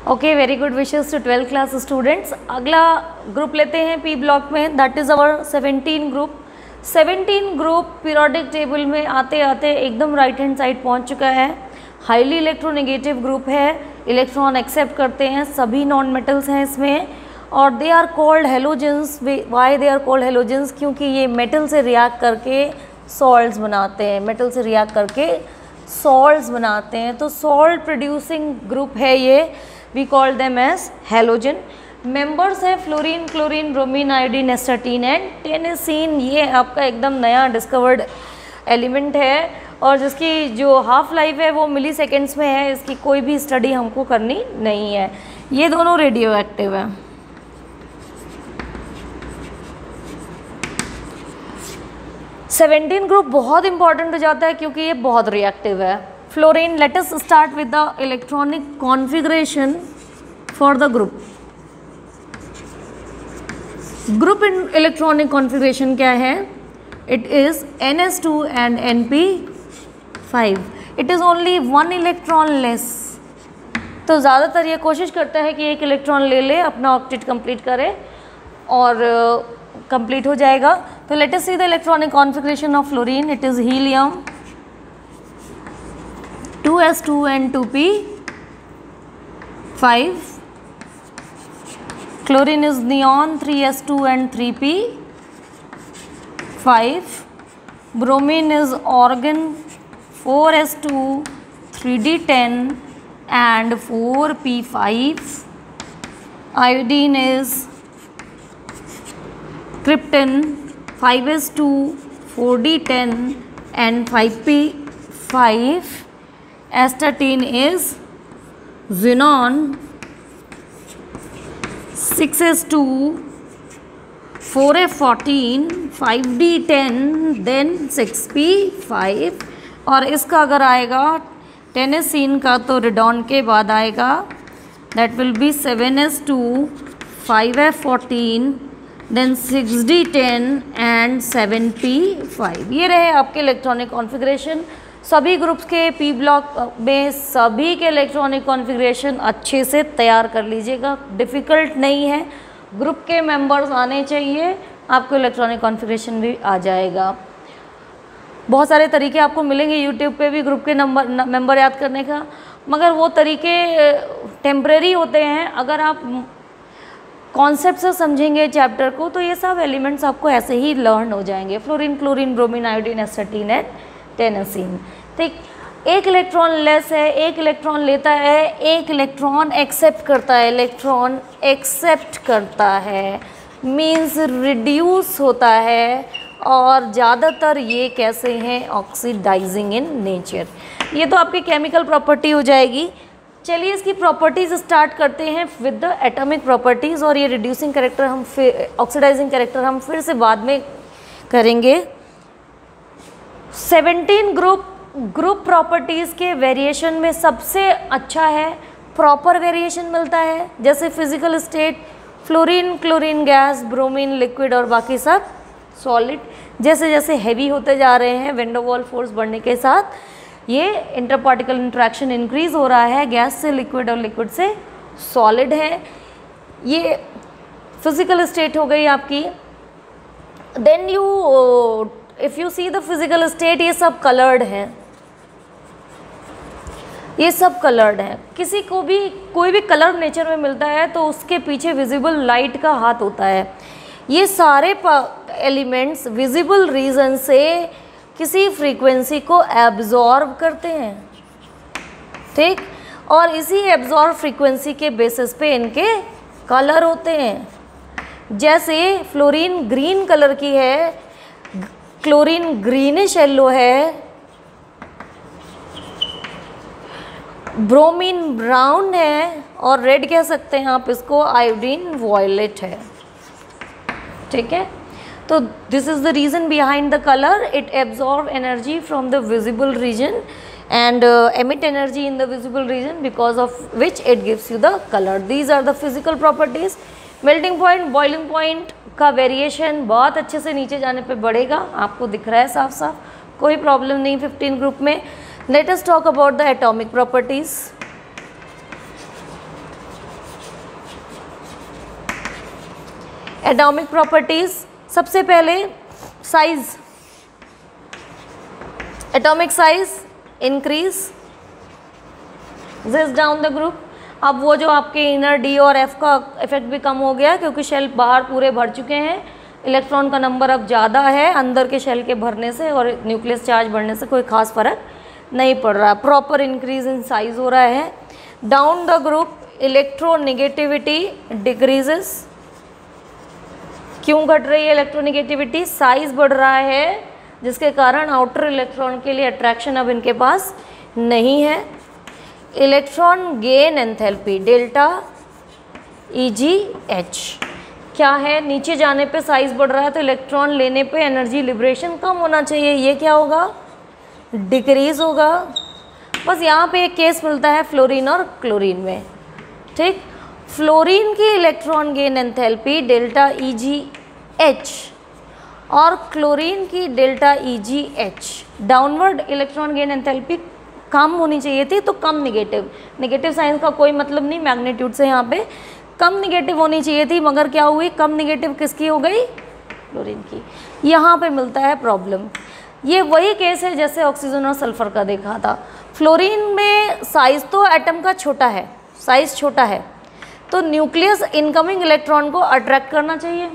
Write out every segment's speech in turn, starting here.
Okay, very good wishes to 12th class students. अगला group लेते हैं पी ब्लॉक में, that is our 17 group. 17 group periodic table में आते आते एकदम राइट हैंड साइड पहुंच चुका है। हाईली इलेक्ट्रोनेगेटिव ग्रुप है, इलेक्ट्रॉन एक्सेप्ट करते हैं, सभी नॉन मेटल्स हैं इसमें, और they are called halogens. Why they are called halogens? क्योंकि ये मेटल से रिएक्ट करके सॉल्ट्स बनाते हैं, मेटल से रिएक्ट करके सॉल्ट्स बनाते हैं, तो सॉल्ट प्रोड्यूसिंग ग्रुप है ये। We call them as halogen. Members हैं fluorine, chlorine, bromine, iodine, astatine and tennessine. ये आपका एकदम नया डिस्कवर्ड एलिमेंट है और जिसकी जो हाफ लाइफ है वो मिली सेकेंड्स में है, इसकी कोई भी स्टडी हमको करनी नहीं है। ये दोनों रेडियो एक्टिव है। सेवेंटीन ग्रुप बहुत इंपॉर्टेंट हो जाता है क्योंकि ये बहुत रिएक्टिव है। Fluorine, let us start with the electronic configuration for the group. Group in electronic configuration क्या है? It is NS2 and NP5। It is only 1 electron less. तो ज़्यादातर ये कोशिश करता है कि 1 इलेक्ट्रॉन ले ले, अपना ऑक्टेट कंप्लीट करे और कंप्लीट हो जाएगा। तो let us see the electronic configuration of fluorine. It is helium 2s2 and 2p5। Chlorine is neon 3s2 and 3p5। Bromine is argon 4s2 3d10 and 4p5। Iodine is krypton 5s2 4d10 and 5p5। Astatine is xenon 6s2 4f14 5d10 then 6p5। और इसका अगर आएगा टेनेसीन का तो radon के बाद आएगा, that will be 7s2 5f14 then 6d10 and 7p5। ये रहे आपके इलेक्ट्रॉनिक कॉन्फ़िगरेशन। सभी ग्रुप्स के पी ब्लॉक में सभी के इलेक्ट्रॉनिक कॉन्फ़िगरेशन अच्छे से तैयार कर लीजिएगा, डिफ़िकल्ट नहीं है। ग्रुप के मेंबर्स आने चाहिए, आपको इलेक्ट्रॉनिक कॉन्फ़िगरेशन भी आ जाएगा। बहुत सारे तरीके आपको मिलेंगे यूट्यूब पे भी ग्रुप के मेंबर याद करने का, मगर वो तरीके टेम्परेरी होते हैं। अगर आप कॉन्सेप्ट से समझेंगे चैप्टर को तो ये सब एलिमेंट्स आपको ऐसे ही लर्न हो जाएंगे। Fluorine, chlorine, bromine, iodine, astatine and tennessine. ठीक, 1 इलेक्ट्रॉन लेस है, 1 इलेक्ट्रॉन लेता है, 1 इलेक्ट्रॉन एक्सेप्ट करता है। इलेक्ट्रॉन एक्सेप्ट करता है मीन्स रिड्यूस होता है, और ज़्यादातर ये कैसे हैं? Oxidising in nature. ये तो आपकी केमिकल प्रॉपर्टी हो जाएगी। चलिए इसकी प्रॉपर्टीज़ स्टार्ट करते हैं विद द एटॉमिक प्रॉपर्टीज़, और ये रिड्यूसिंग कैरेक्टर हम फिर, ऑक्सीडाइजिंग कैरेक्टर हम फिर से बाद में करेंगे। 17 ग्रुप प्रॉपर्टीज़ के वेरिएशन में सबसे अच्छा है प्रॉपर वेरिएशन मिलता है, जैसे physical state, fluorine, chlorine gas, bromine liquid और बाकी सब सॉलिड। जैसे जैसे हैवी होते जा रहे हैं वैन डर वाल फोर्स बढ़ने के साथ, ये इंटर पार्टिकल इंट्रैक्शन इंक्रीज हो रहा है, गैस से लिक्विड और लिक्विड से सॉलिड है। ये फिजिकल स्टेट हो गई आपकी। Then you if you see the physical state, ये सब कलर्ड हैं, ये सब कलर्ड हैं। किसी को भी कोई भी कलर नेचर में मिलता है तो उसके पीछे विजिबल लाइट का हाथ होता है। ये सारे एलिमेंट्स विजिबल रीजन से किसी फ्रीक्वेंसी को एब्जॉर्ब करते हैं, ठीक, और इसी एब्जॉर्ब फ्रीक्वेंसी के बेसिस पे इनके कलर होते हैं। जैसे फ्लोरीन ग्रीन कलर की है, क्लोरीन ग्रीनिश येलो है, ब्रोमीन ब्राउन है, और रेड कह सकते हैं आप इसको, आयोडीन वॉयलेट है। ठीक है, तो this is the reason behind the colour. It absorb energy from the visible region and emit energy in the visible region, because of which it gives you the color. These are the physical properties. Melting point, boiling point का variation बहुत अच्छे से नीचे जाने पे बढ़ेगा, आपको दिख रहा है साफ साफ, कोई प्रॉब्लम नहीं 15 ग्रुप में। Let us talk about the atomic properties. Atomic properties, सबसे पहले size, atomic size increase this down the group. अब वो जो आपके इनर डी और एफ का इफेक्ट भी कम हो गया क्योंकि शेल बाहर पूरे भर चुके हैं, इलेक्ट्रॉन का नंबर अब ज़्यादा है अंदर के शेल के भरने से और न्यूक्लियस चार्ज बढ़ने से कोई खास फर्क नहीं पड़ रहा, प्रॉपर इंक्रीज इन साइज हो रहा है। Down the group electronegativity decreases, क्यों घट रही है इलेक्ट्रोनेगेटिविटी? साइज बढ़ रहा है जिसके कारण आउटर इलेक्ट्रॉन के लिए अट्रैक्शन अब इनके पास नहीं है। Electron gain enthalpy delta EgH क्या है? नीचे जाने पे साइज बढ़ रहा है तो इलेक्ट्रॉन लेने पे एनर्जी लिबरेशन कम होना चाहिए, ये क्या होगा? डिक्रीज होगा। बस यहाँ पे एक केस मिलता है फ्लोरीन और क्लोरीन में, ठीक। फ्लोरीन की electron gain enthalpy delta EgH और क्लोरीन की delta EgH, downward electron gain enthalpy कम होनी चाहिए थी, तो कम नेगेटिव साइन का कोई मतलब नहीं मैग्नीट्यूड से, यहाँ पे कम नेगेटिव होनी चाहिए थी, मगर क्या हुई? कम नेगेटिव किसकी हो गई? क्लोरीन की। यहाँ पे मिलता है प्रॉब्लम। ये वही केस है जैसे ऑक्सीजन और सल्फर का देखा था। फ्लोरीन में साइज तो एटम का छोटा है, साइज छोटा है, तो न्यूक्लियस इनकमिंग इलेक्ट्रॉन को अट्रैक्ट करना चाहिए,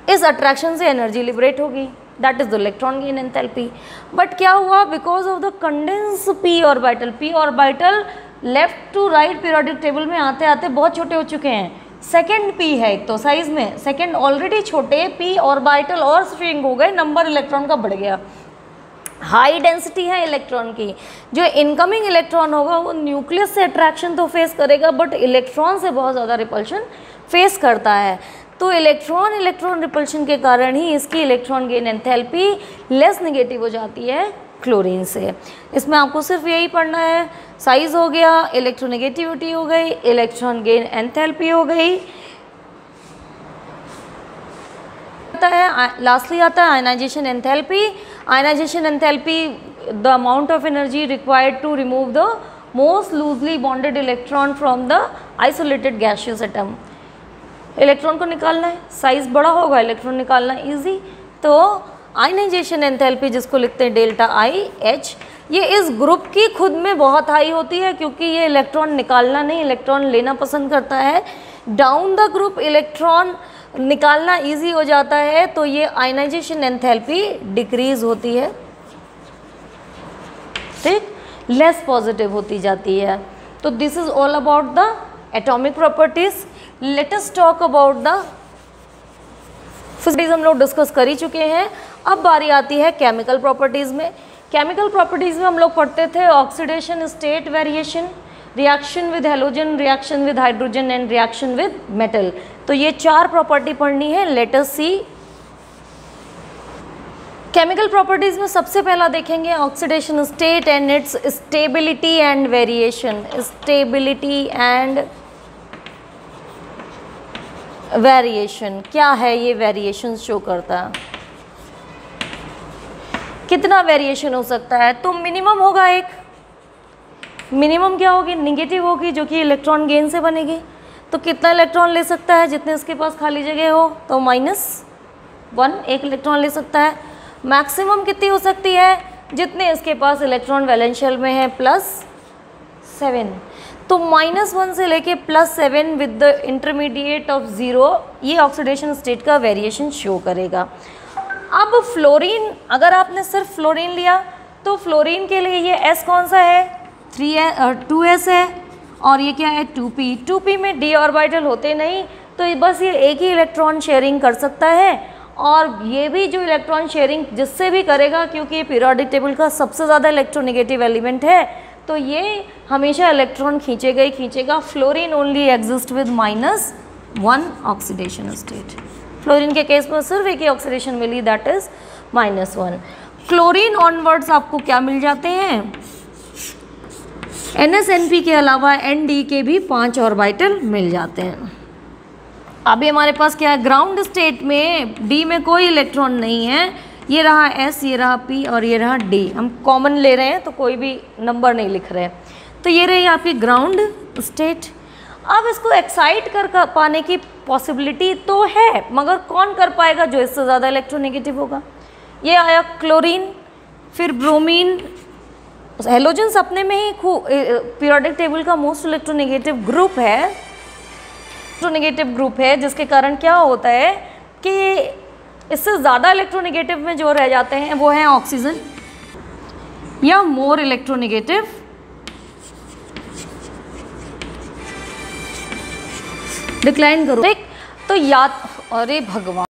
इस अट्रैक्शन से एनर्जी लिबरेट होगी, that is the electron gain enthalpy. But क्या हुआ? Because of the condense p orbital left to right periodic table में आते आते बहुत छोटे हो चुके हैं। सेकेंड p है एक तो साइज में, सेकेंड ऑलरेडी छोटे, p ऑर्बिटल और श्रिंक हो गए, नंबर इलेक्ट्रॉन का बढ़ गया। हाई डेंसिटी है इलेक्ट्रॉन की, जो इनकमिंग इलेक्ट्रॉन होगा वो न्यूक्लियस से अट्रैक्शन तो फेस करेगा बट इलेक्ट्रॉन से बहुत ज़्यादा रिपल्शन फेस करता है। तो इलेक्ट्रॉन रिपल्शन के कारण ही इसकी electron gain enthalpy less negative हो जाती है क्लोरीन से। इसमें आपको सिर्फ यही पढ़ना है, साइज हो गया, इलेक्ट्रोनेगेटिविटी हो गई, इलेक्ट्रॉन गेन एंथैल्पी हो गई। लास्टली आता है ionisation enthalpy. Ionisation enthalpy the amount of energy required to remove the most loosely bonded electron from the isolated gaseous atom. Electron को निकालना है, साइज बड़ा होगा, इलेक्ट्रॉन निकालना इजी, तो आयनाइजेशन एंथैल्पी जिसको लिखते हैं डेल्टा IH, ये इस ग्रुप की खुद में बहुत हाई होती है क्योंकि ये इलेक्ट्रॉन निकालना नहीं, इलेक्ट्रॉन लेना पसंद करता है। डाउन द ग्रुप इलेक्ट्रॉन निकालना इजी हो जाता है, तो ये आयनाइजेशन एंथैल्पी डिक्रीज होती है, ठीक, लेस पॉजिटिव होती जाती है। तो this is all about the atomic properties. Let us talk about the physics, हम लोग डिस्कस कर ही चुके हैं। अब बारी आती है केमिकल प्रॉपर्टीज़ में। केमिकल प्रॉपर्टीज़ में हम लोग पढ़ते थे oxidation state variation, reaction with halogen, reaction with hydrogen and reaction with metal. तो ये 4 प्रॉपर्टी पढ़नी है। लेट अस सी केमिकल प्रॉपर्टीज़ में सबसे पहला देखेंगे oxidation state and it's stability and variation. Stability and variation क्या है? ये वेरिएशन शो करता है, कितना वेरिएशन हो सकता है? तो मिनिमम होगा एक, मिनिमम क्या होगी? नेगेटिव होगी, जो कि इलेक्ट्रॉन गेन से बनेगी। तो कितना इलेक्ट्रॉन ले सकता है? जितने इसके पास खाली जगह हो, तो -1 एक इलेक्ट्रॉन ले सकता है। मैक्सिमम कितनी हो सकती है? जितने इसके पास इलेक्ट्रॉन वैलेंस शेल में है +7। तो -1 से लेके +7 विद द इंटरमीडिएट ऑफ 0, ये ऑक्सीडेशन स्टेट का वेरिएशन शो करेगा। अब फ्लोरीन, अगर आपने सिर्फ फ्लोरीन लिया तो फ्लोरीन के लिए ये S कौन सा है? 2s है, और ये क्या है? 2p। 2p में d ऑर्बिटल होते नहीं, तो बस ये एक ही इलेक्ट्रॉन शेयरिंग कर सकता है, और ये भी जो इलेक्ट्रॉन शेयरिंग जिससे भी करेगा, क्योंकि ये पीरियोडिक टेबल का सबसे ज़्यादा इलेक्ट्रोनेगेटिव एलिमेंट है, तो ये हमेशा इलेक्ट्रॉन खींचेगा ही खींचेगा। Fluorine only exist with -1 oxidation state. Fluorine के केस में सिर्फ एक ही ऑक्सीडेशन मिली, दैट इज -1। क्लोरीन ऑनवर्ड्स आपको क्या मिल जाते हैं? NSNP के अलावा ND के भी 5 ऑर्बिटल मिल जाते हैं। अभी हमारे पास क्या है? ग्राउंड स्टेट में D में कोई इलेक्ट्रॉन नहीं है, ये रहा S, ये रहा P और ये रहा D। हम कॉमन ले रहे हैं तो कोई भी नंबर नहीं लिख रहे हैं। तो ये रही आपकी ग्राउंड स्टेट। अब इसको एक्साइट कर पाने की पॉसिबिलिटी तो है, मगर कौन कर पाएगा? जो इससे ज़्यादा इलेक्ट्रोनेगेटिव होगा। ये आया क्लोरीन, फिर ब्रोमीन। हेलोजन्स अपने में ही पीरियोडिक टेबल का मोस्ट इलेक्ट्रोनेगेटिव ग्रुप है, जिसके कारण क्या होता है कि इससे ज़्यादा इलेक्ट्रोनेगेटिव में जो रह जाते हैं वो हैं ऑक्सीजन या मोर इलेक्ट्रोनेगेटिव डिक्लाइन करो। तो याद, अरे भगवान।